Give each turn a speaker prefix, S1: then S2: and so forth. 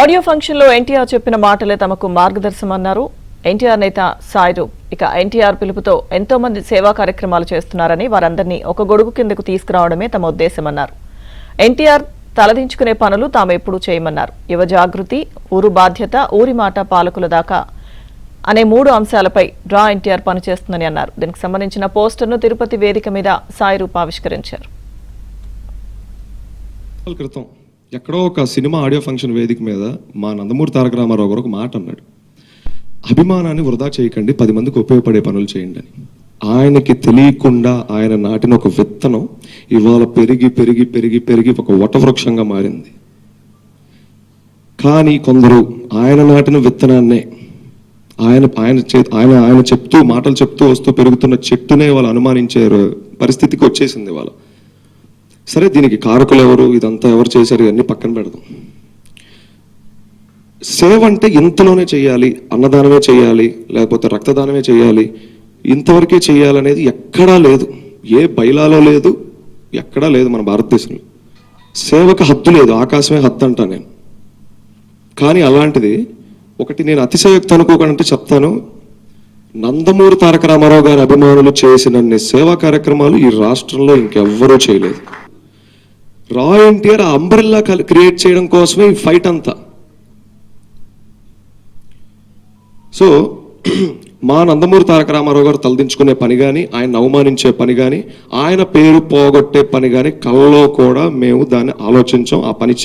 S1: Audio function లో ఎన్టీఆర్ చెప్పిన మాటలే తమకు మార్గదర్శనమన్నారు. ఎన్టీఆర్ నేత సాయిరు ఇక ఎన్టీఆర్ పిలుపుతో ఎంతో మంది సేవా కార్యక్రమాలు చేస్తున్నారని, వారందరినీ ఒక గొడుగు కిందకు తీసుకురావడమే తమ ఉద్దేశమన్నారు. ఎన్టీఆర్ తలదించుకునే పనులు తాము ఎప్పుడూ చేయమన్నారు. యువ జాగృతి, ఊరు బాధ్యత, ఊరి మాట పాలకుల దాకా అనే 3 అంశాలపై డ్రా ఎన్టీఆర్ పనిచేస్తుందని అన్నారు. దీనికి సంబంధించిన పోస్టర్ను తిరుపతి వేదిక మీద సాయిరూప్ ఆవిష్కరించారు.
S2: ఎక్కడో ఒక సినిమా ఆడియో ఫంక్షన్ వేదిక మీద మా నందమూరి తారక రామారావు గారు ఒక మాట అన్నాడు, అభిమానాన్ని వృధా చేయకండి, 10 మందికి ఉపయోగపడే పనులు చేయండి అని. ఆయనకి తెలియకుండా ఆయన నాటిన ఒక విత్తనం ఇవాళ పెరిగి పెరిగి పెరిగి పెరిగి ఒక వటవృక్షంగా మారింది. కానీ కొందరు ఆయన నాటిన విత్తనాన్నే ఆయన చెప్తూ మాటలు చెప్తూ వస్తూ పెరుగుతున్న చెట్టునే వాళ్ళు అనుమానించే పరిస్థితికి వచ్చేసింది వాళ్ళ. సరే, దీనికి కారకులు ఎవరు, ఇదంతా ఎవరు చేశారు, ఇవన్నీ పక్కన పెడదాం. సేవ అంటే ఇంతలోనే చేయాలి, అన్నదానమే చేయాలి, లేకపోతే రక్తదానమే చేయాలి, ఇంతవరకే చేయాలనేది ఎక్కడా లేదు. ఏ బైలాలో లేదు, ఎక్కడా లేదు మన భారతదేశంలో. సేవకు హద్దు లేదు, ఆకాశమే హద్దు అంటాను నేను. కానీ అలాంటిది ఒకటి నేను అతిశయోక్తి అనుకోకంటే చెప్తాను, నందమూరి తారక రామారావు గారి అభిమానులు చేసినన్ని సేవా కార్యక్రమాలు ఈ రాష్ట్రంలో ఇంకెవ్వరూ చేయలేదు. రా ఎన్టీఆర్ ఆ అంబ్రెల్లా క్రియేట్ చేయడం కోసమే ఈ ఫైట్ అంతా. సో మా నందమూరి తారక రామారావు గారు తలదించుకునే పని కానీ, ఆయన అవమానించే పని కానీ, ఆయన పేరు పోగొట్టే పని కానీ కళ్ళలో కూడా మేము దాన్ని ఆలోచించాం, ఆ పని